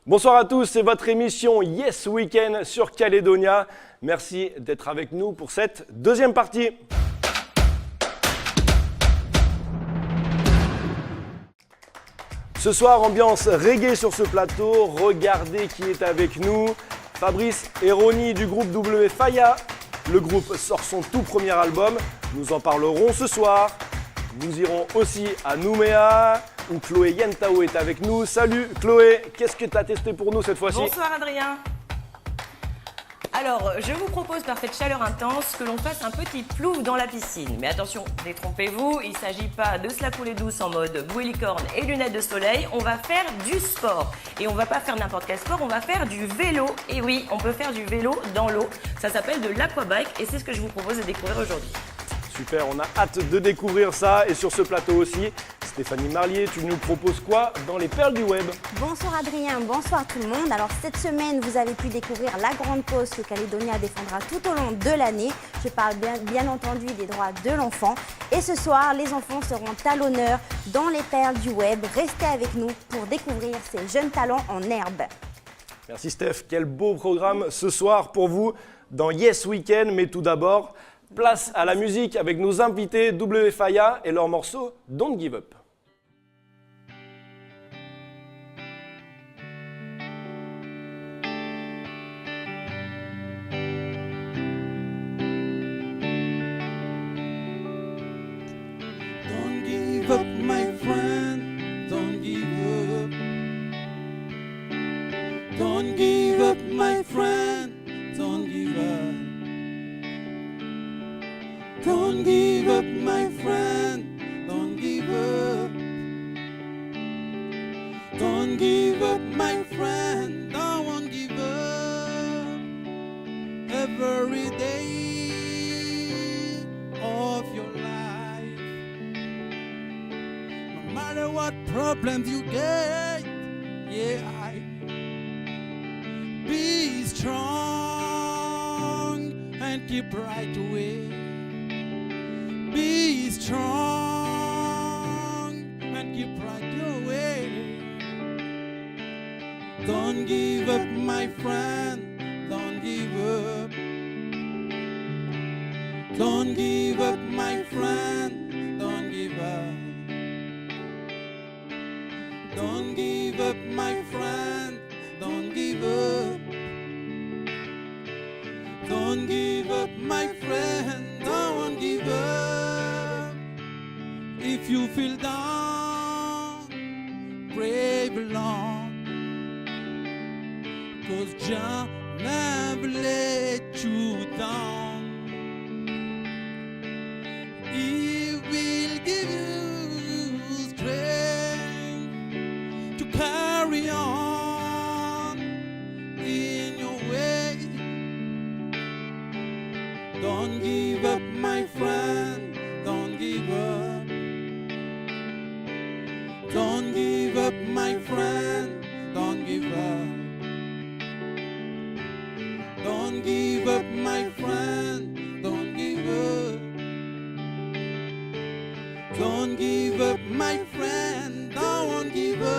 Bonsoir à tous, c'est votre émission Yes Weekend sur Calédonia. Merci d'être avec nous pour cette deuxième partie. Ce soir, ambiance reggae sur ce plateau. Regardez qui est avec nous. Fabrice et Ronnie du groupe W Faya. Le groupe sort son tout premier album. Nous en parlerons ce soir. Nous irons aussi à Nouméa, où Chloé Yentao est avec nous. Salut Chloé, qu'est-ce que tu as testé pour nous cette fois-ci? Bonsoir Adrien. Alors, je vous propose par cette chaleur intense que l'on fasse un petit plouf dans la piscine. Mais attention, détrompez-vous, il ne s'agit pas de se la couler douce en mode bouée licorne et lunettes de soleil. On va faire du sport. Et on ne va pas faire n'importe quel sport, on va faire du vélo. Et oui, on peut faire du vélo dans l'eau. Ça s'appelle de l'aquabike et c'est ce que je vous propose de découvrir aujourd'hui. Super, on a hâte de découvrir ça. Et sur ce plateau aussi, Stéphanie Marlier, tu nous proposes quoi dans les perles du web? Bonsoir Adrien, bonsoir tout le monde. Alors cette semaine, vous avez pu découvrir la grande cause que Calédonia défendra tout au long de l'année. Je parle bien entendu des droits de l'enfant. Et ce soir, les enfants seront à l'honneur dans les perles du web. Restez avec nous pour découvrir ces jeunes talents en herbe. Merci Steph, quel beau programme ce soir pour vous dans Yes Weekend. Mais tout d'abord, place à la musique avec nos invités W Faya et leur morceau Don't Give Up. Give up, my friend, don't give up. Don't give up, my friend, don't give up. Don't give up, my friend, don't give up. Don't give up, my friend, don't give up. Every day of your life, no matter what problems you get, be strong and keep right away. Be strong and keep right your way. Don't give up, my friend, don't give up. Don't give up, my friend, don't give up. Don't give up, my friend, don't give up. Don't give up, my friend, don't give up. If you feel down, pray along, 'cause Jah never let you down. He will give you strength to carry on in your way. Don't give up, my friend, don't give up. Don't give up, my friend, don't give up. Don't give up, my friend, don't give up. Don't give up, my friend, don't give up.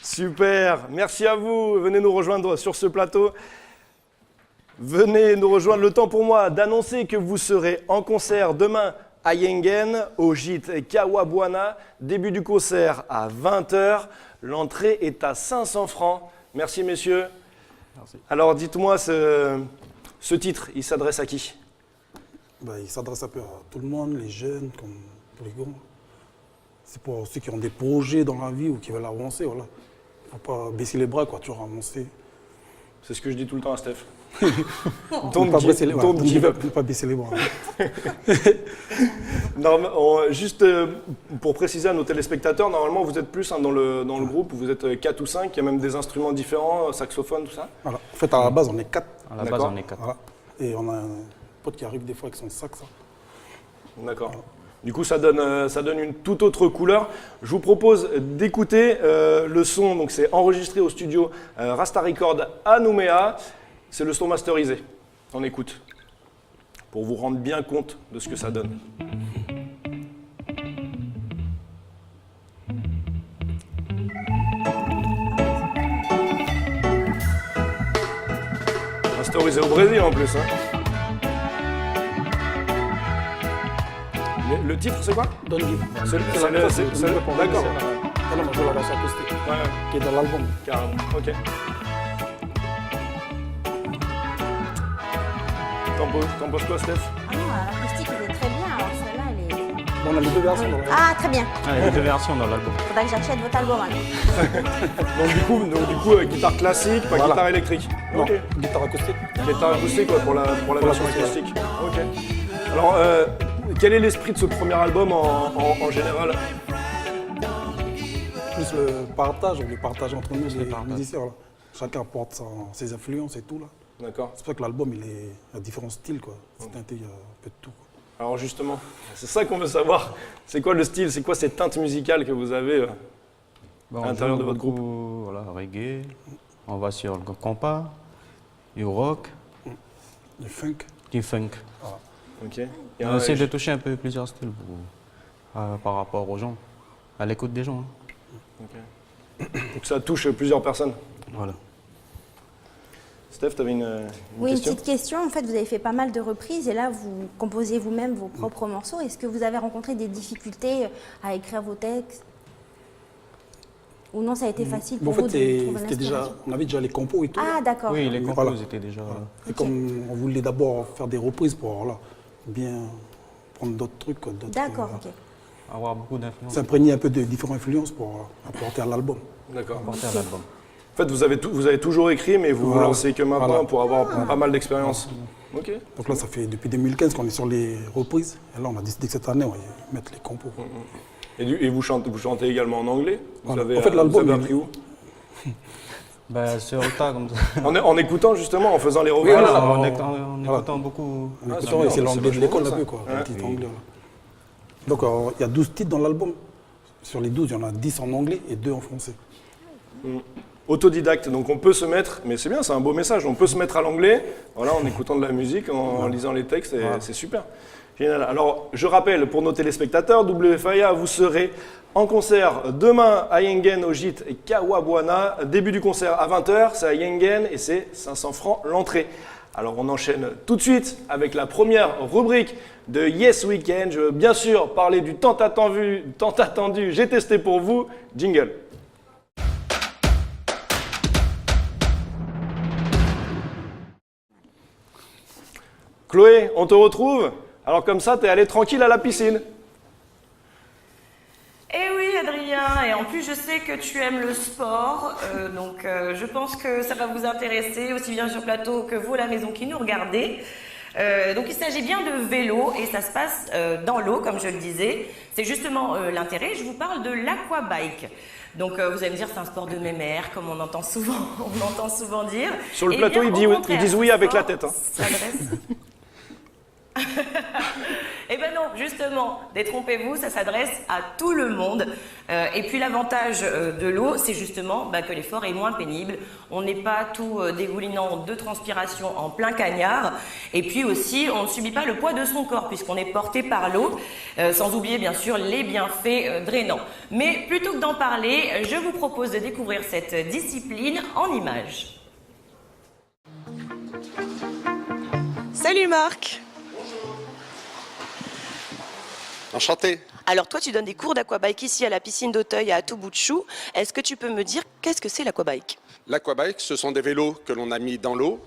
Super, merci à vous. Venez nous rejoindre sur ce plateau. Venez nous rejoindre. Le temps pour moi d'annoncer que vous serez en concert demain à Yengen, au gîte Kawabwana. Début du concert à 20h. L'entrée est à 500 francs. Merci messieurs. Merci. Alors dites-moi, ce titre, il s'adresse à qui? Il s'adresse un peu à tout le monde, les jeunes comme pour les grands. C'est pour ceux qui ont des projets dans la vie ou qui veulent avancer. Voilà. Il ne faut pas baisser les bras, quoi, toujours avancer. C'est ce que je dis tout le temps à Steph. Don't give up. Ne pas baisser les bras. Juste pour préciser à nos téléspectateurs, normalement vous êtes plus dans le groupe, vous êtes 4 ou 5, il y a même des instruments différents, saxophone, tout ça. Voilà. En fait, à la base, on est 4. À la base, on est 4. Voilà. Et on a un pote qui arrive des fois avec son sax. D'accord. Du coup, ça donne une toute autre couleur. Je vous propose d'écouter le son. Donc, c'est enregistré au studio Rasta Record à Nouméa. C'est le son masterisé. On écoute pour vous rendre bien compte de ce que ça donne. Masterisé au Brésil en plus. Hein. Le titre, c'est quoi? Don't Give. D'accord. Ah non, moi, je joue la version acoustique, Ouais, qui est dans l'album. carrément. Ok. T'en penses quoi, Steph? Ah non, l'acoustique était très bien, alors celle-là, elle est... Bon, on a les deux versions dans l'album. Ah, très bien. Ah, il y a deux versions dans l'album. Faudra que j'achète votre album alors. Donc du coup, guitare classique, pas Voilà. guitare électrique. Non, Ok. guitare acoustique. Guitare acoustique, ouais, pour la version acoustique. acoustique. Ok. Alors, quel est l'esprit de ce premier album en général? Plus le partage, on le partage entre nous, les partage. musiciens. Là. Chacun apporte ses influences et tout. Là. D'accord. C'est pour ça que l'album, il est à différents styles. Quoi. C'est teinté, il y a un peu de tout. Quoi. Alors justement, c'est ça qu'on veut savoir. C'est quoi le style? C'est quoi cette teinte musicale que vous avez Bon, à l'intérieur de on votre joue groupe? beaucoup, voilà, reggae, on va sur le compas, du rock, Le funk. du funk. Ok. Et on essaie de toucher un peu plusieurs styles par rapport aux gens, à l'écoute des gens. Hein. Donc ça touche plusieurs personnes. Voilà. Steph, tu avais une Oui, une question? petite question. En fait, vous avez fait pas mal de reprises et là, vous composez vous-même vos propres morceaux. Est-ce que vous avez rencontré des difficultés à écrire vos textes? Ou non, ça a été facile Bon, pour en vous fait, de trouver l'inspiration? on avait déjà les compos et tout. Ah, d'accord. Oui, les compos Voilà. étaient déjà... Et comme on voulait d'abord faire des reprises pour voilà, bien prendre d'autres trucs. Quoi, D'accord, ok. avoir beaucoup d'influence S'imprégner un peu de différentes influences pour apporter à l'album. D'accord. apporter à l'album. En fait, vous avez toujours écrit, mais vous vous Voilà. lancez que maintenant Voilà. pour avoir pas mal d'expérience. Ok. Donc là, ça fait depuis 2015 qu'on est sur les reprises. Et là, on a décidé que cette année, on va mettre les compos. Et vous chantez également en anglais? Vous Voilà. avez, En fait, l'album, vous avez il- appris où? Ben, sur le tas, comme ça. En écoutant justement, en faisant les reprises. voilà. En écoutant beaucoup. En Ah, écoutant, c'est bien, c'est c'est l'anglais de vachement l'école bien, un peu, ça. quoi. Ouais. Le titre anglais, là. Donc, il y a 12 titres dans l'album. Sur les 12, il y en a 10 en anglais et 2 en français. Autodidacte, donc on peut se mettre, mais c'est bien, c'est un beau message, on peut se mettre à l'anglais, voilà, en écoutant de la musique, en lisant les textes, et c'est super. Génial. Alors, je rappelle pour nos téléspectateurs, WFIA, vous serez en concert demain à Yengen au gîte Kawabwana. Début du concert à 20h, c'est à Yengen et c'est 500 francs l'entrée. Alors on enchaîne tout de suite avec la première rubrique de Yes Weekend. Je veux bien sûr parler du tant attendu, j'ai testé pour vous, jingle. Chloé, on te retrouve. Alors comme ça, t'es allé tranquille à la piscine. Eh oui, Adrien, et en plus je sais que tu aimes le sport, donc je pense que ça va vous intéresser, aussi bien sur plateau que vous à la maison qui nous regardez. Donc il s'agit bien de vélo et ça se passe dans l'eau, comme je le disais. C'est justement l'intérêt, je vous parle de l'aquabike. Donc vous allez me dire c'est un sport de mémère, comme on entend souvent dire. Sur le Eh plateau, bien, ils au contraire, disent oui ce avec la sport tête, hein. s'adresse- Eh ben non, justement, détrompez-vous, ça s'adresse à tout le monde. Et puis l'avantage de l'eau, c'est justement que l'effort est moins pénible. On n'est pas tout dégoulinant de transpiration en plein cagnard. Et puis aussi, on ne subit pas le poids de son corps puisqu'on est porté par l'eau, sans oublier bien sûr les bienfaits drainants. Mais plutôt que d'en parler, je vous propose de découvrir cette discipline en images. Salut Marc! Enchanté. Alors toi, tu donnes des cours d'aquabike ici à la piscine d'Auteuil à Atoubouchou. Est-ce que tu peux me dire qu'est-ce que c'est l'aquabike? L'aquabike, ce sont des vélos que l'on a mis dans l'eau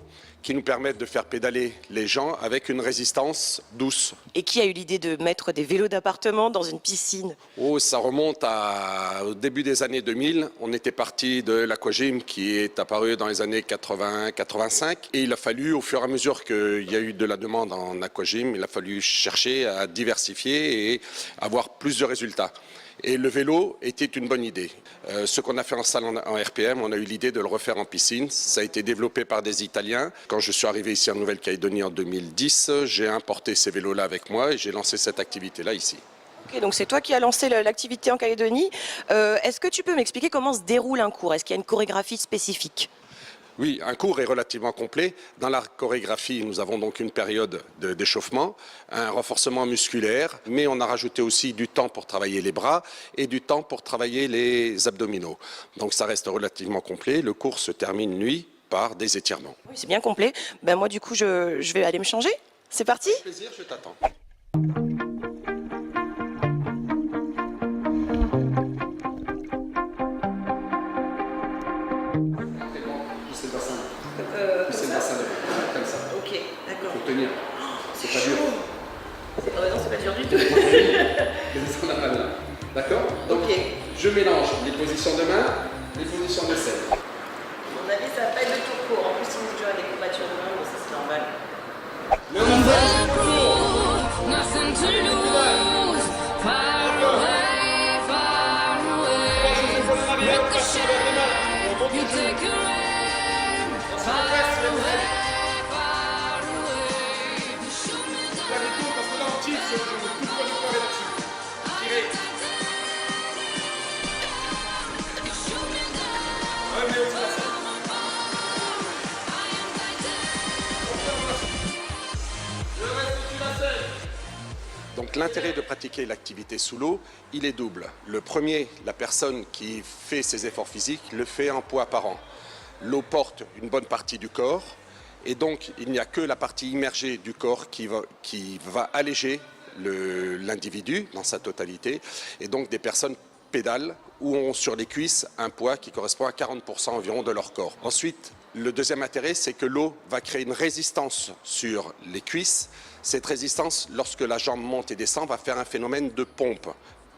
qui nous permettent de faire pédaler les gens avec une résistance douce. Et qui a eu l'idée de mettre des vélos d'appartement dans une piscine? Oh, ça remonte au début des années 2000. On était parti de l'aquagym qui est apparu dans les années 80-85. Et il a fallu, au fur et à mesure qu'il y a eu de la demande en aquagym, il a fallu chercher à diversifier et avoir plus de résultats. Et le vélo était une bonne idée. Ce qu'on a fait en salle en RPM, on a eu l'idée de le refaire en piscine. Ça a été développé par des Italiens. Quand je suis arrivé ici en Nouvelle-Calédonie en 2010, j'ai importé ces vélos-là avec moi et j'ai lancé cette activité-là ici. Ok, donc c'est toi qui as lancé l'activité en Calédonie. Est-ce que tu peux m'expliquer comment se déroule un cours? Est-ce qu'il y a une chorégraphie spécifique? Oui, un cours est relativement complet. Dans la chorégraphie, nous avons donc une période d'échauffement, un renforcement musculaire, mais on a rajouté aussi du temps pour travailler les bras et du temps pour travailler les abdominaux. Donc ça reste relativement complet. Le cours se termine, lui, par des étirements. Oui, c'est bien complet. Ben moi, du coup, je vais aller me changer. C'est parti? Avec plaisir, je t'attends. C'est le bassin de comme ça. Ok, d'accord. Faut tenir. C'est pas dur. Non, c'est pas dur du tout. On a pas là. D'accord? Donc, Ok. je mélange les positions de main, les positions de selle. À mon avis, ça va pas être de tout court. En plus, si vous jouez avec des courbatures de main, ça c'est normal. Nothing to lose. Far away, far away. Ricochet, you take your aim. Far away, far away. Show me the Donc l'intérêt de pratiquer l'activité sous l'eau, il est double. Le premier, la personne qui fait ses efforts physiques le fait en poids apparent. L'eau porte une bonne partie du corps et donc il n'y a que la partie immergée du corps qui va alléger l'individu dans sa totalité. Et donc des personnes pédalent ou ont sur les cuisses un poids qui correspond à 40% environ de leur corps. Ensuite, le deuxième intérêt, c'est que l'eau va créer une résistance sur les cuisses. Cette résistance, lorsque la jambe monte et descend, va faire un phénomène de pompe.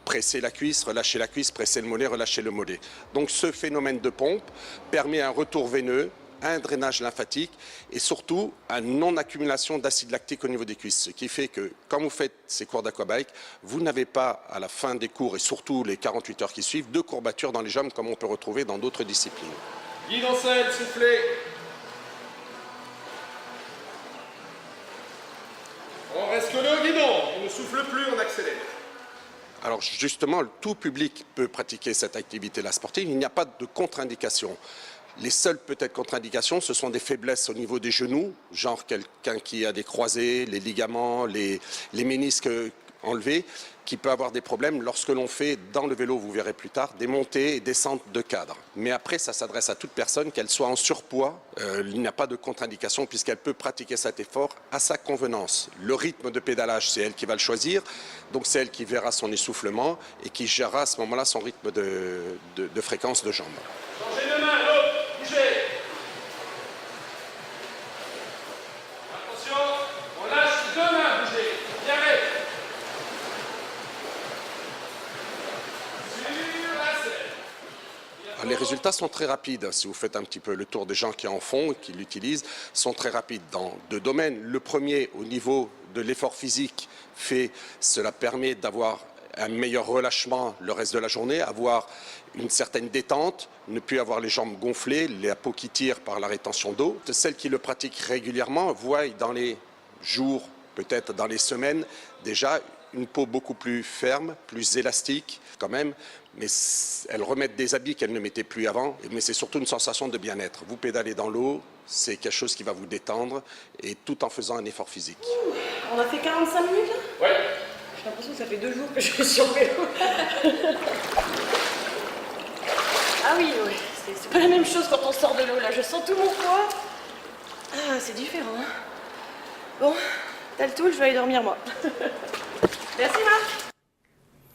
Presser la cuisse, relâcher la cuisse, presser le mollet, relâcher le mollet. Donc ce phénomène de pompe permet un retour veineux, un drainage lymphatique et surtout une non-accumulation d'acide lactique au niveau des cuisses. Ce qui fait que quand vous faites ces cours d'aquabike, vous n'avez pas à la fin des cours et surtout les 48 heures qui suivent de courbatures dans les jambes comme on peut retrouver dans d'autres disciplines. Guide en selle, soufflez. On reste que le guidon, on ne souffle plus, on accélère. Alors justement, tout public peut pratiquer cette activité-là sportive, il n'y a pas de contre-indication. Les seules peut-être contre-indications, ce sont des faiblesses au niveau des genoux, genre quelqu'un qui a des croisés, les ligaments, les ménisques enlevés, qui peut avoir des problèmes lorsque l'on fait dans le vélo, vous verrez plus tard, des montées et descentes de cadre. Mais après, ça s'adresse à toute personne, qu'elle soit en surpoids, il n'y a pas de contre-indication puisqu'elle peut pratiquer cet effort à sa convenance. Le rythme de pédalage, c'est elle qui va le choisir, donc c'est elle qui verra son essoufflement et qui gérera à ce moment-là son rythme de fréquence de jambes. Changez de main, l'autre, bougez. Attention, on lâche deux mains, bougez. Bien arrête. Les résultats sont très rapides. Si vous faites un petit peu le tour des gens qui en font, qui l'utilisent, sont très rapides dans deux domaines. Le premier, au niveau de l'effort physique, cela permet d'avoir un meilleur relâchement le reste de la journée, avoir une certaine détente, ne plus avoir les jambes gonflées, la peau qui tire par la rétention d'eau. Celles qui le pratiquent régulièrement voient dans les jours, peut-être dans les semaines, déjà une peau beaucoup plus ferme, plus élastique quand même, mais elles remettent des habits qu'elles ne mettaient plus avant, mais c'est surtout une sensation de bien-être. Vous pédalez dans l'eau, c'est quelque chose qui va vous détendre, et tout en faisant un effort physique. On a fait 45 minutes là? Ouais. J'ai l'impression que ça fait 2 jours que je suis sur le vélo. Ah oui, ouais. C'est pas la même chose quand on sort de l'eau là. Je sens tout mon poids. Ah, c'est différent. Hein. Bon, t'as le tout, je vais aller dormir moi. Merci Marc.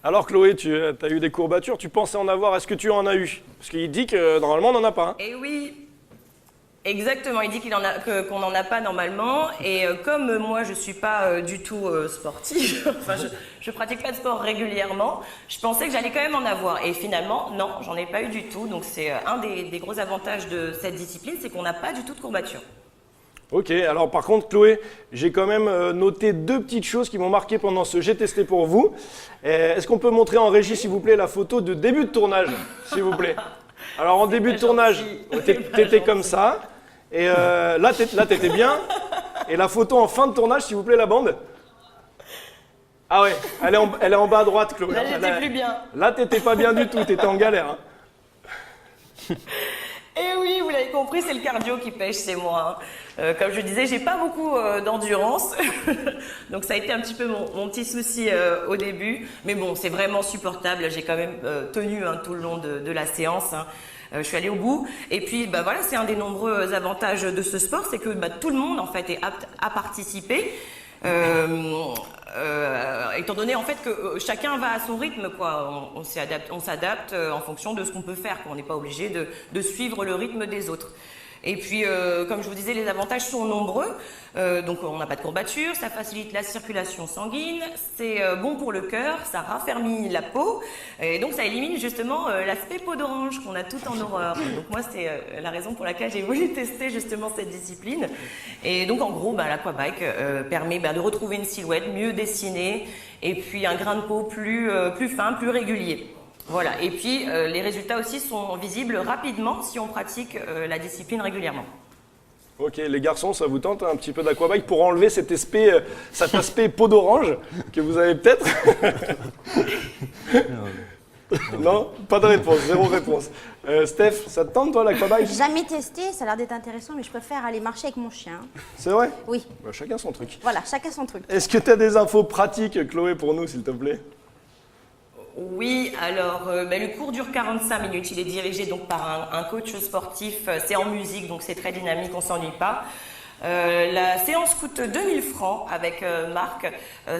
Alors Chloé, tu as eu des courbatures, tu pensais en avoir, est-ce que tu en as eu? Parce qu'il dit que normalement on n'en a pas. Hein. Eh oui, exactement, il dit qu'on n'en a pas normalement. Et comme moi je suis pas du tout sportive, enfin je pratique pas de sport régulièrement, je pensais que j'allais quand même en avoir. Et finalement, non, j'en ai pas eu du tout. Donc c'est un des gros avantages de cette discipline, c'est qu'on n'a pas du tout de courbatures. Ok, alors par contre, Chloé, j'ai quand même noté 2 petites choses qui m'ont marqué pendant ce J'ai testé pour vous. Est-ce qu'on peut montrer en régie, s'il vous plaît, la photo de début de tournage, s'il vous plaît? Alors en début de tournage, t'étais comme ça, et là t'étais bien. Et la photo en fin de tournage, s'il vous plaît, la bande. Ah ouais, elle est en bas à droite, Chloé. Là, j'étais plus bien. Là, t'étais pas bien du tout, t'étais en galère. Hein. Et oui, vous l'avez compris, c'est le cardio qui pêche, c'est moi. Comme je disais, j'ai pas beaucoup d'endurance, donc ça a été un petit peu mon petit souci au début. Mais bon, c'est vraiment supportable. J'ai quand même tenu tout le long de la séance. Hein. Je suis allée au bout. Et puis, bah voilà, c'est un des nombreux avantages de ce sport, c'est que tout le monde en fait est apte à participer. Étant donné en fait que chacun va à son rythme, quoi. On s'adapte en fonction de ce qu'on peut faire, quoi. On n'est pas obligé de suivre le rythme des autres. Et puis, comme je vous disais, les avantages sont nombreux. Donc, on n'a pas de courbature, ça facilite la circulation sanguine, c'est bon pour le cœur, ça raffermit la peau, et donc ça élimine justement l'aspect peau d'orange qu'on a tout en horreur. Donc moi, c'est la raison pour laquelle j'ai voulu tester justement cette discipline. Et donc, en gros, l'aquabike permet de retrouver une silhouette mieux dessinée, et puis un grain de peau plus fin, plus régulier. Voilà, et puis les résultats aussi sont visibles rapidement si on pratique la discipline régulièrement. Ok, les garçons, ça vous tente un petit peu d'aquabike pour enlever cet aspect peau d'orange que vous avez peut-être? Non, pas de réponse, 0 réponse. Steph, ça te tente toi l'aquabike? J'ai jamais testé, ça a l'air d'être intéressant, mais je préfère aller marcher avec mon chien. C'est vrai? Oui. Bah, chacun son truc. Voilà, chacun son truc. Est-ce que tu as des infos pratiques, Chloé, pour nous, s'il te plaît? Oui, alors le cours dure 45 minutes. Il est dirigé donc par un coach sportif. C'est en musique, donc c'est très dynamique, on ne s'ennuie pas. La séance coûte 2000 francs avec Marc.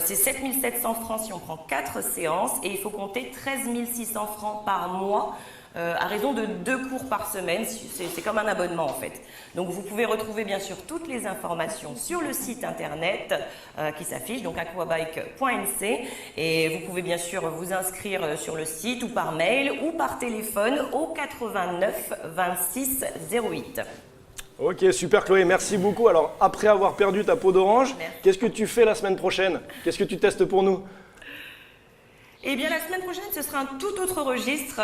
C'est 7700 francs si on prend 4 séances. Et il faut compter 13 600 francs par mois à raison de 2 cours par semaine. C'est comme un abonnement en fait. Donc vous pouvez retrouver bien sûr toutes les informations sur le site internet qui s'affiche, donc aquabike.nc. Et vous pouvez bien sûr vous inscrire sur le site ou par mail ou par téléphone au 89 26 08. Ok, super Chloé, merci beaucoup. Alors, après avoir perdu ta peau d'orange, qu'est-ce que tu fais la semaine prochaine? Qu'est-ce que tu testes pour nous? Eh bien, la semaine prochaine, ce sera un tout autre registre.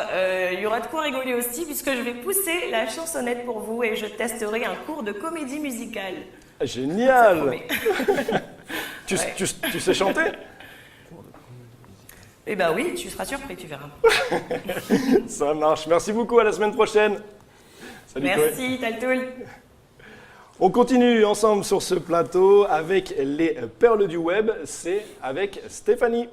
Il y aura de quoi rigoler aussi, puisque je vais pousser la chansonnette pour vous et je testerai un cours de comédie musicale. Génial. Tu sais chanter? Eh bien oui, tu seras surpris, tu verras. Ça marche. Merci beaucoup, à la semaine prochaine. Salut Chloé. Merci, Taltoul. On continue ensemble sur ce plateau avec les perles du web. C'est avec Stéphanie.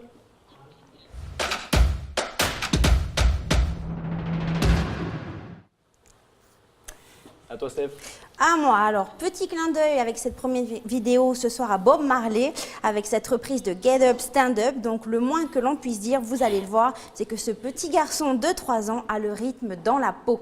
À toi, Steph. À moi, alors petit clin d'œil avec cette première vidéo ce soir à Bob Marley avec cette reprise de Get Up, Stand Up. Donc le moins que l'on puisse dire, vous allez le voir, c'est que ce petit garçon de 3 ans a le rythme dans la peau.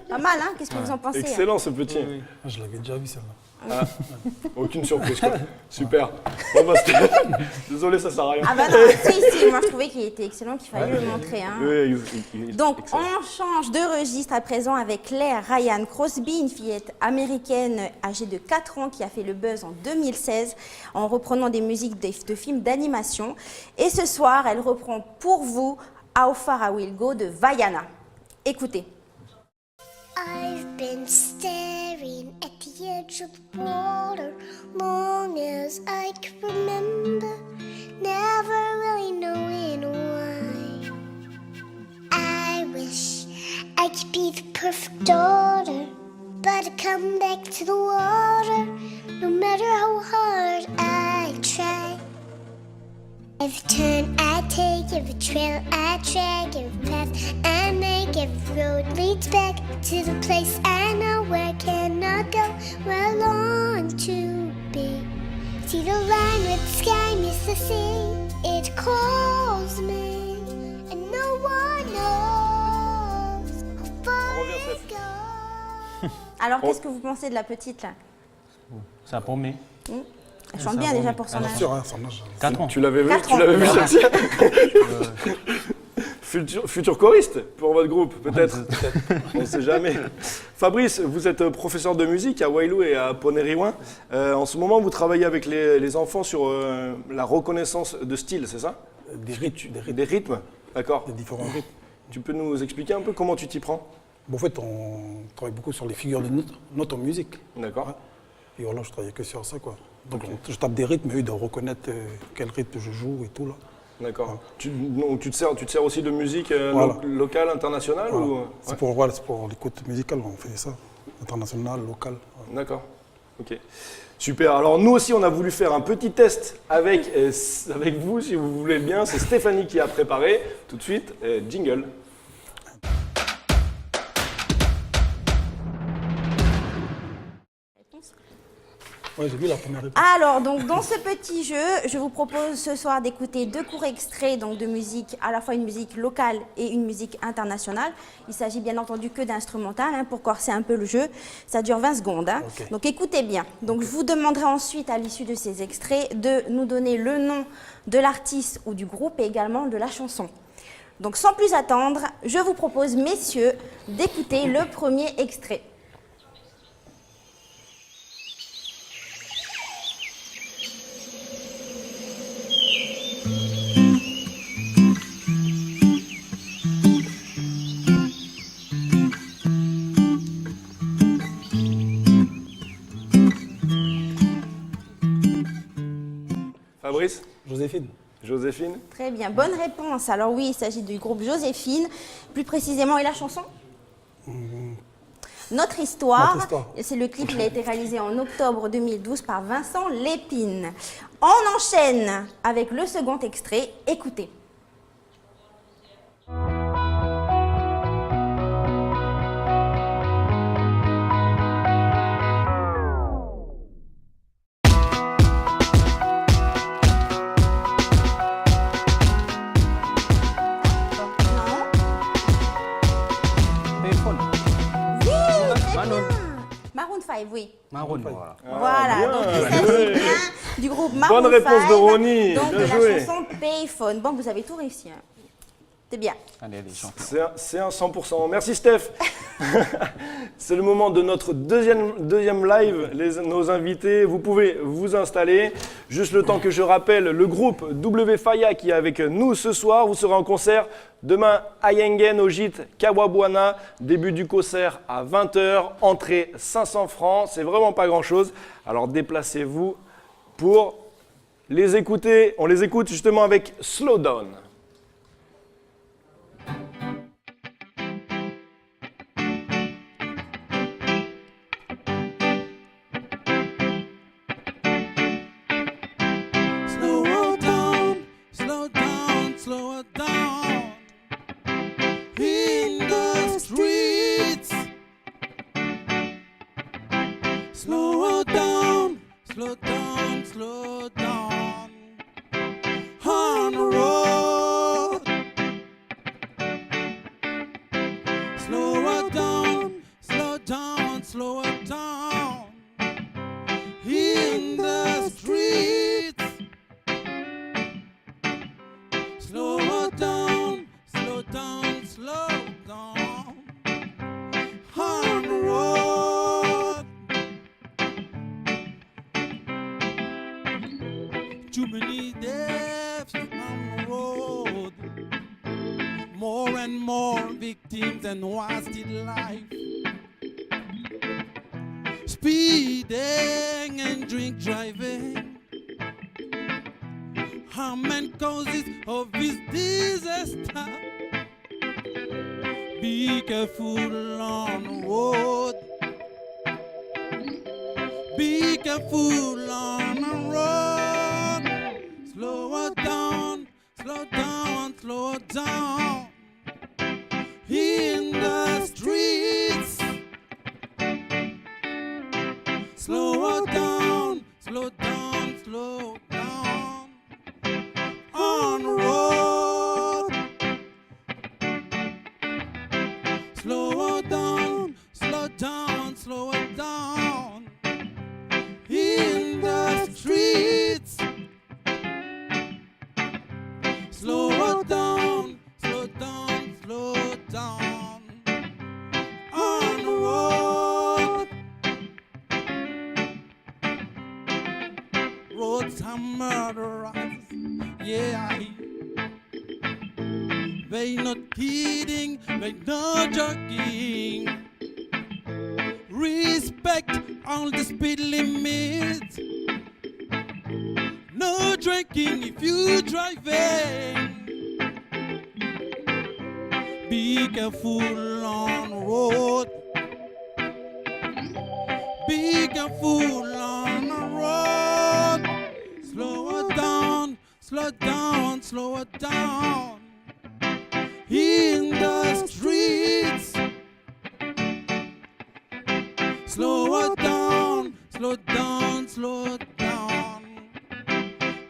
Pas mal, hein? Qu'est-ce que vous en pensez? Excellent ce petit. Ah, je l'avais déjà vu celle-là. Ah, aucune surprise quoi. Super. Bon, bah, désolé, ça sert à rien. Ah bah non, si, moi je trouvais qu'il était excellent, qu'il fallait le montrer. Hein. Oui, il Donc excellent. on change de registre à présent avec Claire Ryan Crosby, une fillette américaine âgée de 4 ans qui a fait le buzz en 2016 en reprenant des musiques de films d'animation. Et ce soir, elle reprend pour vous How Far I Will Go de Vaiana. Écoutez. I've been staring at the edge of the water long as I can remember, never really knowing why. I wish I could be the perfect daughter, but I come back to the water, no matter how hard I try. Every turn I take, every trail I track, every path I make, every road leads back to the place I know where I cannot go, where I long to be. See the line where the sky meets the sea, it calls me, and no one knows how far it goes. Alors, qu'est-ce que vous pensez de la petite là? Ça promet. Elle chante bien déjà pour son Bien âge. sûr, hein, son âge. 4 ans. Tu l'avais vu, 4 tu ans. l'avais vu sortir. Futur choriste pour votre groupe, peut-être. On ne sait jamais. Fabrice, vous êtes professeur de musique à Wailou et à Poneriouin. En ce moment, vous travaillez avec les enfants sur la reconnaissance de style, c'est ça? Des rythmes, Des rythmes. D'accord. des différents rythmes. Tu peux nous expliquer un peu comment tu t'y prends? Bon, en fait, on travaille beaucoup sur les figures de notes en musique. D'accord. Ouais. Et voilà, je travaille que sur ça, quoi. Donc, je tape des rythmes, et eux, de reconnaître quel rythme je joue et tout, là. D'accord. Ouais. Tu te sers aussi de musique Voilà. locale, internationale Voilà. ou... C'est pour l'écoute musicale, on fait ça. International, local. Ouais. D'accord. Ok. Super. Alors nous aussi, on a voulu faire un petit test avec vous, si vous voulez bien. C'est Stéphanie qui a préparé. Tout de suite, jingle. Ouais, j'ai vu la première réponse. Alors, donc, dans ce petit jeu, je vous propose ce soir d'écouter 2 courts extraits donc, de musique, à la fois une musique locale et une musique internationale. Il s'agit bien entendu que d'instrumental, hein, pour corser un peu le jeu. Ça dure 20 secondes. Hein. Ok. Donc, écoutez bien. Donc, je vous demanderai ensuite, à l'issue de ces extraits, de nous donner le nom de l'artiste ou du groupe et également de la chanson. Donc, sans plus attendre, je vous propose, messieurs, d'écouter le premier extrait. Fabrice, Joséphine. Joséphine. Très bien, bonne réponse. Alors oui, il s'agit du groupe Joséphine, plus précisément, et la chanson Notre histoire. Notre histoire. C'est le clip, il a été réalisé en octobre 2012 par Vincent Lépine. On enchaîne avec le second extrait, écoutez. Non. Payphone. Oui, très Maroon. bien. Maroon 5, oui. Maroon, voilà. Voilà, bien, donc il bien s'agit joué. bien du groupe Maroon Bonne réponse 5, de Ronnie, donc bien de joué. la chanson Payphone. Bon, vous avez tout réussi. Hein. C'est bien. Allez, les champions. C'est un 100%. Merci Steph. C'est le moment de notre deuxième live. Nos invités, vous pouvez vous installer. Juste le temps que je rappelle, le groupe W Faya qui est avec nous ce soir. Vous serez en concert demain à Yengen au gîte Kawabwana. Début du concert à 20h. Entrée 500 francs. C'est vraiment pas grand-chose. Alors déplacez-vous pour les écouter. On les écoute justement avec Slow Down. Slow her down, slow down, slow her down. In the streets. Slow her down, slow down, slow down. On the road. Slow her down, slow down, slow her down. In the streets. Slow her down, slow down, slow down. On the road. Too many deaths on the road. More and more victims and wasted life. Speeding and drink driving. Harm and causes of this disaster. Be careful on the road. Be careful on the road. Slow it down, slow down, slow down. In the streets. Slow down, slow down, slow down. On the road. Slow down, slow down, slow it down. In the streets. Slow down, slow down, slow down. On the road. Roads are murderers, yeah. They not kidding, they not joking. Respect all the speed limits. No drinking if you driving. Be careful on the road. Be careful on the road. Slow it down, slow it down, slow it down. In the streets. Slow it down, slow down, slow down.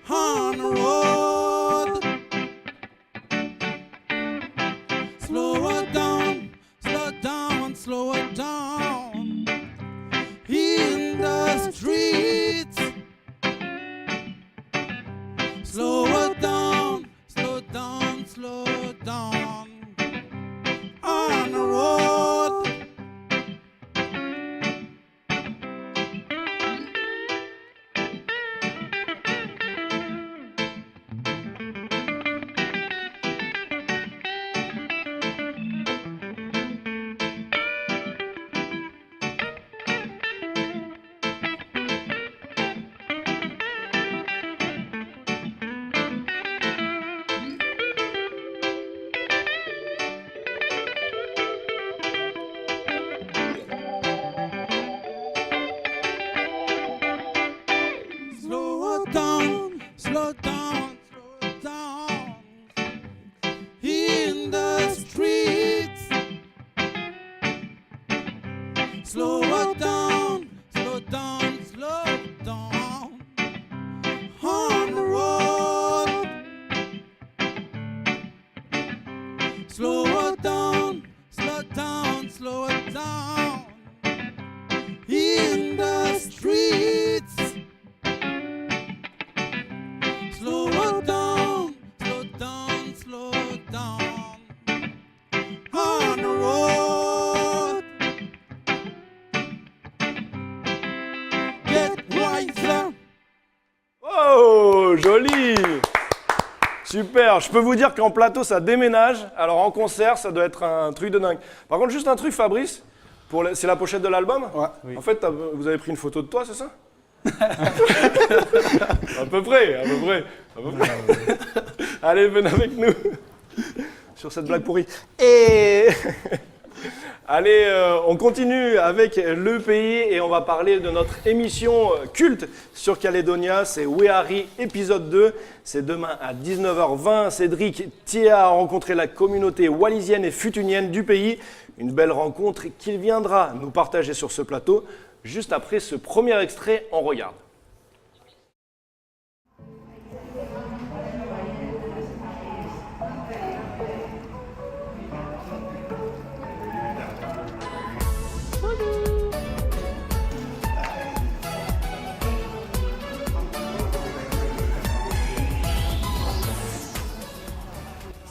On the road. Slow it down, slow down, slow it down. In the streets. Slow it down, slow down, slow down. On the road. Slow it down, slow down, slow down. In the streets. Slow it down, slow down, slow down. On the road. Slow it down, slow down, slow it down. In the streets. Slow it down, slow down, slow down. On the road. Get wiser. Oh, joli! Super, je peux vous dire qu'en plateau ça déménage, alors en concert ça doit être un truc de dingue. Par contre, juste un truc, Fabrice, c'est la pochette de l'album? Ouais. Oui. En fait, vous avez pris une photo de toi, c'est ça? À peu près, à peu près, à peu près. Allez, venez avec nous sur cette blague pourrie. Et allez, on continue avec le pays et on va parler de notre émission culte sur Calédonia. C'est Wehari épisode 2. C'est demain à 19h20. Cédric Thia a rencontré la communauté wallisienne et futunienne du pays. Une belle rencontre qu'il viendra nous partager sur ce plateau. Juste après ce premier extrait, on regarde.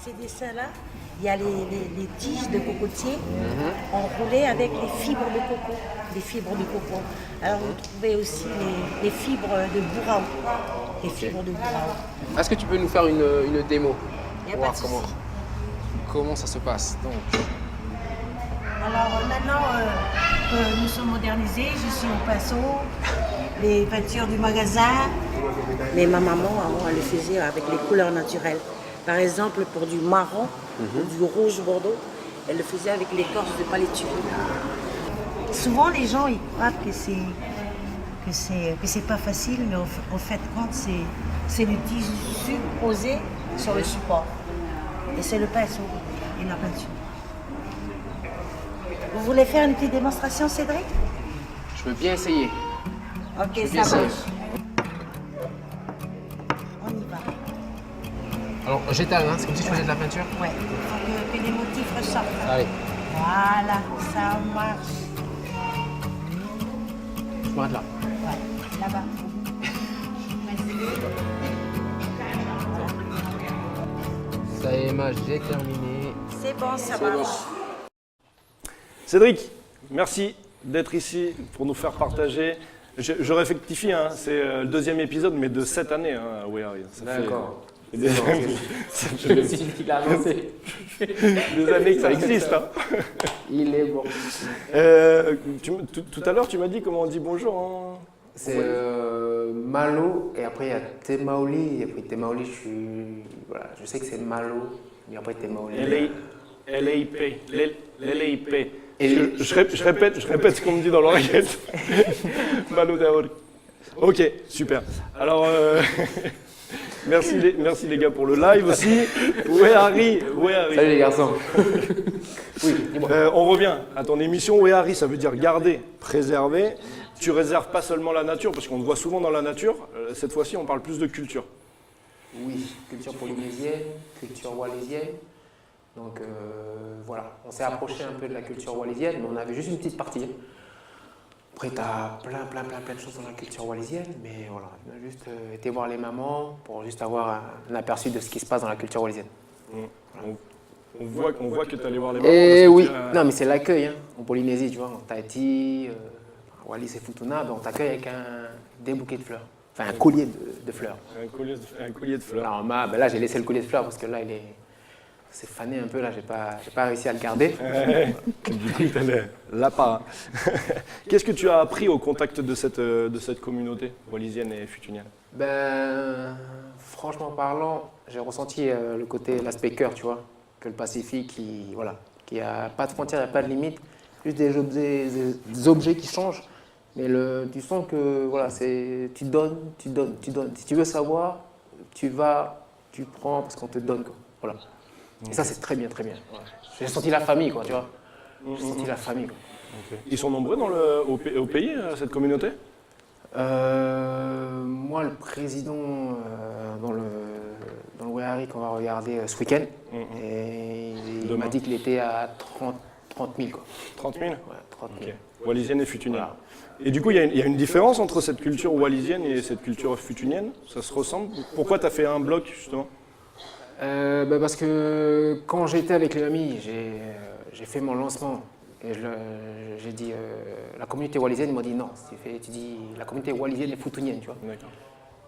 Ces dessins-là, il y a les tiges de cocotier enroulées avec les fibres de coco. Des fibres de coco. Alors vous trouvez aussi les fibres de bourrao. Les fibres de bourrao. Est-ce que tu peux nous faire une démo? Il n'y a Voir pas de souci. comment ça se passe. Donc, Alors maintenant, nous sommes modernisés. Je suis au pinceau, les peintures du magasin. Mais ma maman, avant, elle le faisait avec les couleurs naturelles. Par exemple, pour du marron ou du rouge bordeaux, elle le faisait avec l'écorce de palétuvier. Souvent, les gens ils croient que c'est que c'est pas facile, mais en fait, compte, c'est le tissu posé sur le support. Et c'est le pinceau et la peinture. Vous voulez faire une petite démonstration, Cédric? Je veux bien essayer. Ok, bien ça essayer. marche. On y va. Alors, j'étale, hein, c'est comme si je faisais de la peinture. Ouais, il faut que les motifs ressortent. Allez, Voilà, ça marche. je m'arrête là. Ouais, là-bas. Ça y est, j'ai terminé. C'est bon, ça marche. Cédric, merci d'être ici pour nous faire partager. Je rectifie, hein, c'est le deuxième épisode, mais de cette année. Hein, oui, ça fait- D'accord. ça fait Je me suis dit qu'il a avancé. des années que ça existe. Hein. Il est bon. Tout à l'heure, tu m'as dit comment on dit bonjour. Hein. C'est Malo, et après il y a Temaoli. Et après Temaoli, je sais que c'est Malo, mais après Temaoli. LAIP. LAIP. Et Je répète ce qu'on me dit dans l'oreillette. Malo Taori. Ok, super. Alors, merci les gars pour le live aussi. Où est Harry? Salut les garçons. Oui, dis-moi. On revient à ton émission. Où est Harry? Ça veut dire garder, préserver. Tu réserves pas seulement la nature, parce qu'on te voit souvent dans la nature. Cette fois-ci, on parle plus de culture. Oui, culture polynésienne, culture walisienne. Donc voilà, on s'est approché un peu de la culture walisienne, mais on avait juste une petite partie. Après, tu as plein de choses dans la culture walisienne, mais voilà, on a juste été voir les mamans pour juste avoir un aperçu de ce qui se passe dans la culture walisienne. On voit que tu allé voir les mamans. Et parce que oui, tu as- non mais c'est l'accueil hein, en Polynésie, tu vois, en Tahiti, Wallis et Futuna, ben, on t'accueille avec des bouquets de fleurs, enfin un collier de fleurs. Un collier de fleurs. Alors ben là j'ai laissé le collier de fleurs parce que là c'est fané un peu, là j'ai pas réussi à le garder. Du coup, t'allais là pas. Qu'est-ce que tu as appris au contact de cette communauté wallisienne et futunienne? Ben, franchement parlant, j'ai ressenti le côté, l'aspect cœur, tu vois, que le Pacifique, qui a pas de frontières, il n'y a pas de limite, juste des objets qui changent, mais tu sens que voilà, tu donnes. Si tu veux savoir, tu vas, tu prends parce qu'on te donne, quoi. Voilà. Et ça, c'est très bien, très bien. Ouais. J'ai senti la famille, quoi, tu vois. J'ai senti la famille, quoi. Ils sont nombreux au pays, cette communauté? Moi, le président dans le Wehari qu'on va regarder ce week-end, et il m'a dit qu'il était à 30 000. Quoi. 30 000? Ouais, 30 000. Ok. Wallisienne et futunienne. Voilà. Et du coup, il y a une différence entre cette culture wallisienne et cette culture futunienne? Ça se ressemble? Pourquoi tu as fait un bloc, justement? Parce que quand j'étais avec les amis, j'ai fait mon lancement. Et j'ai dit, la communauté wallisienne, ils m'ont dit non, tu dis la communauté wallisienne et futunienne, tu vois. D'accord.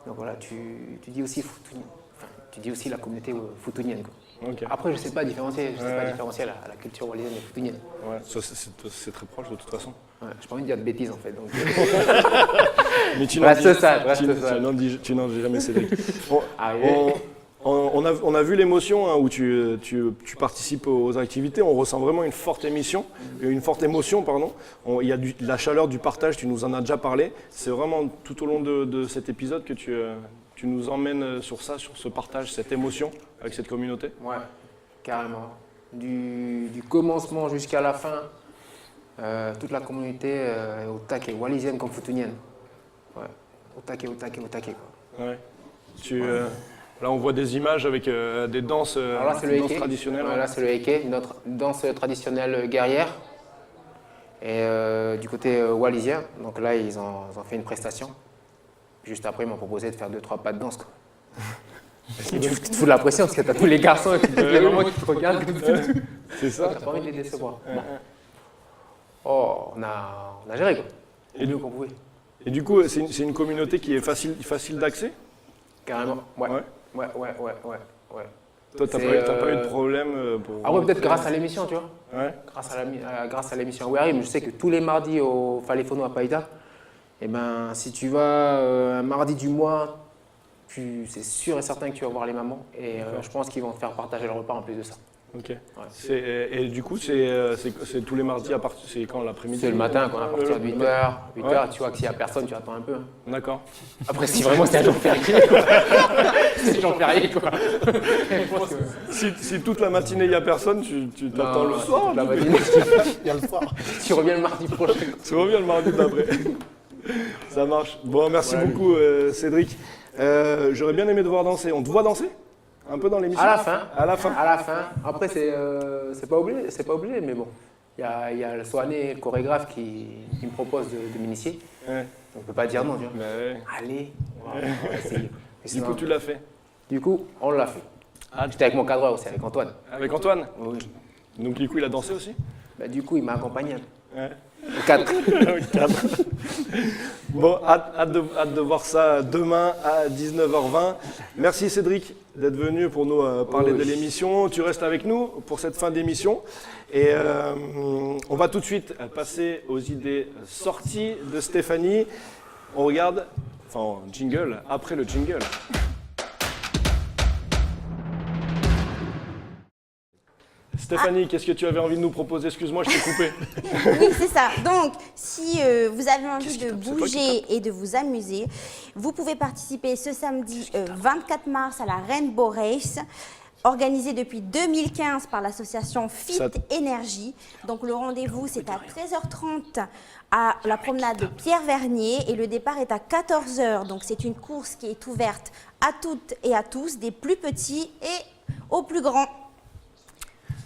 Donc voilà, tu dis aussi futunienne. Enfin, tu dis aussi la communauté futunienne, quoi. Ok. Après, je ne sais pas différencier, la culture wallisienne et futunienne. Ouais, ça, c'est très proche de toute façon. Ouais, j'ai pas envie de dire de bêtises en fait. Donc... Mais tu Reste n'en dis, sage, reste sage. tu n'en dis jamais, Cédric. Ah oui. On a vu l'émotion hein, où tu participes aux activités. On ressent vraiment une forte émotion. Pardon. Il y a de la chaleur du partage, tu nous en as déjà parlé. C'est vraiment tout au long de cet épisode que tu nous emmènes sur ça, sur ce partage, cette émotion avec cette communauté. Ouais, carrément. Du commencement jusqu'à la fin, toute la communauté est au taquet, wallisienne comme futunienne. Ouais, au taquet, quoi. Ouais. Là, on voit des images avec des danses, Alors là, c'est le eke. traditionnelles. Ouais, là, c'est le eke, notre danse traditionnelle guerrière. Et du côté wallisien, donc là, ils ont fait une prestation. Juste après, ils m'ont proposé de faire 2-3 pas de danse, quoi. Tu te fous de la pression parce que t'as tous les garçons et toutes les mamans qui te regardent comme ça. C'est ça. T'as pas envie de les décevoir. Bon. Oh, on a géré, quoi. Et mieux qu'on pouvait. Et du coup, c'est une communauté qui est facile d'accès? Carrément, ouais. Ouais. Ouais. Toi, t'as pas eu de problème pour... Ah ouais, peut-être grâce à l'émission, tu vois. Ouais. Grâce à l'émission Wearim, je sais que tous les mardis au Falefono à Païta, eh ben, si tu vas un mardi du mois, c'est sûr et certain que tu vas voir les mamans. Et je pense qu'ils vont te faire partager le repas en plus de ça. Ok. Et du coup, c'est tous les mardis à partir. C'est quand l'après-midi? C'est le matin, quoi, à partir de 8h. 8h, tu vois que s'il n'y a personne, tu attends un peu. Hein. D'accord. Après, si vraiment c'est un jour férié, c'est un jour férié, quoi. Si toute la matinée il n'y a personne, tu t'attends le soir. La matinée, Il y a le soir. tu reviens le mardi prochain. Tu reviens le mardi d'après. Ça marche. Bon, merci beaucoup, Cédric. J'aurais bien aimé te voir danser. On te voit danser? Un peu dans l'émission? À la fin. À la fin. À la fin. Après, c'est pas obligé, mais bon. Il y a le Sohané, le chorégraphe, qui me propose de m'initier. Ouais. On ne peut pas dire non, tu vois. Bah ouais. Allez, on va essayer. Et Du sinon, coup, tu l'as fait. Du coup, on l'a fait. J'étais avec mon cadreur aussi, avec Antoine. Avec Antoine? Oui. Donc, du coup, il a dansé aussi? Bah, du coup, il m'a accompagné. Ouais. Au 4. Bon, hâte de voir ça demain à 19h20. Merci Cédric d'être venu pour nous parler de l'émission. Tu restes avec nous pour cette fin d'émission. Et on va tout de suite passer aux idées sorties de Stéphanie. On regarde, enfin, jingle, après le jingle. Stéphanie, qu'est-ce que tu avais envie de nous proposer? Excuse-moi, je t'ai coupé. Oui, c'est ça. Donc, si vous avez envie de bouger et de vous amuser, vous pouvez participer ce samedi 24 mars à la Rainbow Race, organisée depuis 2015 par l'association Fit Énergie. Donc, le rendez-vous, c'est à 13h30 à la promenade de Pierre Vernier et le départ est à 14h. Donc, c'est une course qui est ouverte à toutes et à tous, des plus petits et aux plus grands.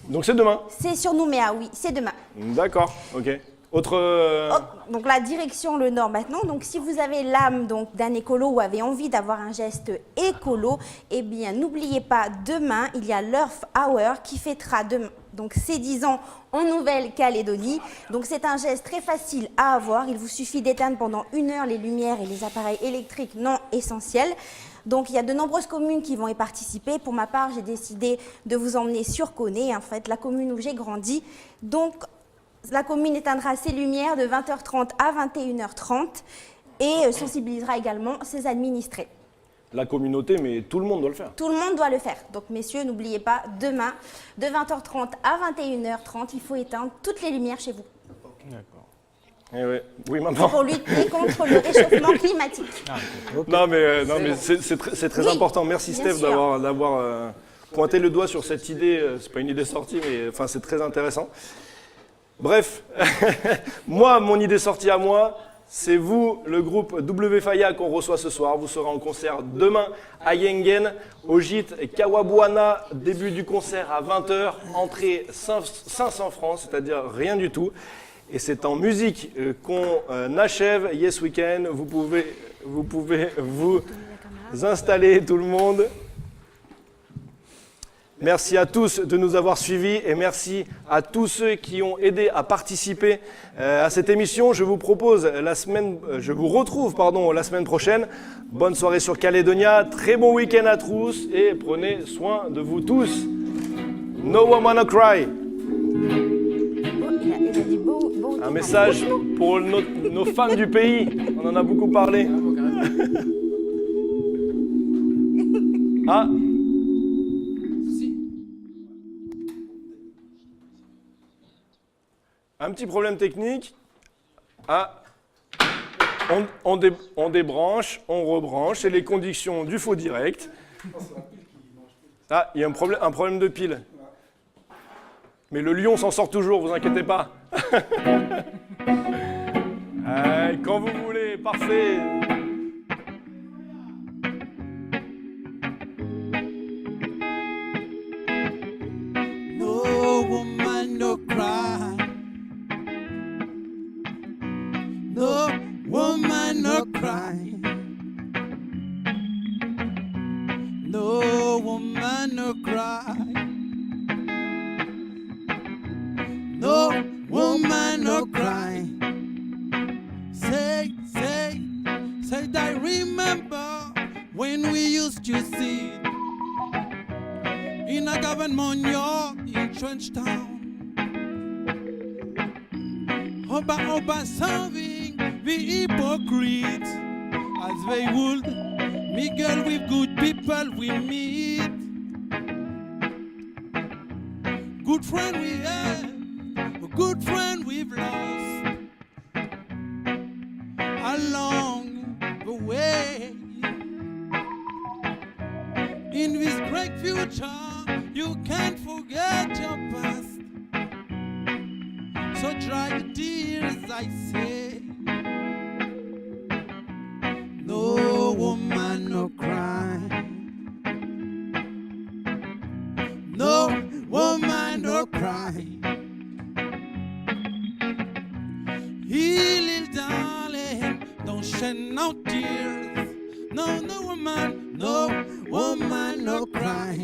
Donc c'est demain? C'est sur Nouméa, oui, c'est demain. D'accord, ok. Autre... Donc la direction le Nord maintenant. Donc si vous avez l'âme d'un écolo ou avez envie d'avoir un geste écolo, eh bien n'oubliez pas, demain, il y a l'Earth Hour qui fêtera demain. Donc ses 10 ans en Nouvelle-Calédonie. Donc c'est un geste très facile à avoir. Il vous suffit d'éteindre pendant 1 heure les lumières et les appareils électriques non essentiels. Donc il y a de nombreuses communes qui vont y participer. Pour ma part, j'ai décidé de vous emmener sur Coné, en fait, la commune où j'ai grandi. Donc la commune éteindra ses lumières de 20h30 à 21h30 et sensibilisera également ses administrés. La communauté, mais tout le monde doit le faire. Tout le monde doit le faire. Donc messieurs, n'oubliez pas, demain, de 20h30 à 21h30, il faut éteindre toutes les lumières chez vous. D'accord. Eh ouais. Oui, maintenant. Pour lutter contre le réchauffement climatique. Non, mais c'est très important. Merci Bien Steph sûr. d'avoir pointé le doigt sur cette idée. C'est pas une idée sortie, mais enfin, c'est très intéressant. Bref, moi, mon idée sortie à moi, c'est vous, le groupe WFaya qu'on reçoit ce soir. Vous serez en concert demain à Yengen, au gîte Kawabuana. Début du concert à 20h, entrée 500 francs, c'est-à-dire rien du tout. Et c'est en musique qu'on achève Yes Weekend. Vous pouvez vous installer, tout le monde. Merci à tous de nous avoir suivis et merci à tous ceux qui ont aidé à participer à cette émission. Je vous retrouve la semaine prochaine. Bonne soirée sur Calédonia, très bon week-end à tous et prenez soin de vous tous. No one wanna cry. Un message pour nos fans du pays. On en a beaucoup parlé. Ah. Un petit problème technique. Ah. On débranche, on rebranche. C'est les conditions du faux direct. Ah, il y a un problème de pile. Mais le lion s'en sort toujours, vous inquiétez pas. Quand vous voulez, parfait. No woman, no cry. No woman, no cry. No woman, no cry. No woman, no cry. Say I remember when we used to sit in a government yard in Trenchtown. Oba serving the hypocrites as they would mingle with good people we meet. good friend we have, a good friend we've lost along the way. In this great future, you can't forget your past. So dry your tears, I say. No woman, no cry. No woman, no cry. Hey, little darling, don't shed no tears. No, no woman, no cry.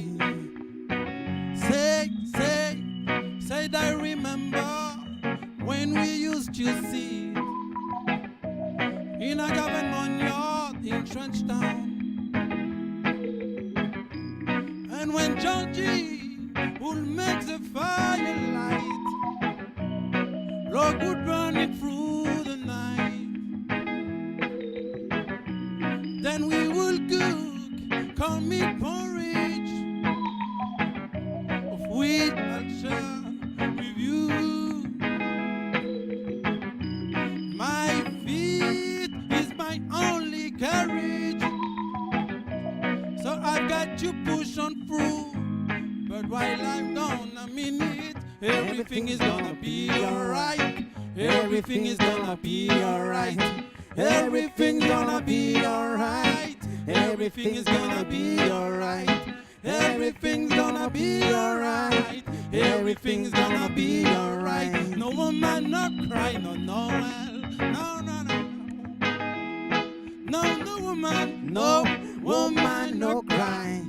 Say, I remember when we used to see in a government yard in Trenchtown. And when Georgie would make the firelight, Lord would burn it through the night. Then we would cook corn meat porridge of wheat culture with you. My feet is my only carriage, so I've got to push on through. But while I'm gone a minute, everything is gonna be alright. Everything is gonna be alright. Everything's gonna be alright. Everything is gonna be alright. Everything's gonna be alright. Everything's gonna be alright. No woman, no cry, no Noel. No, no, no. No, no woman, no woman, no cry.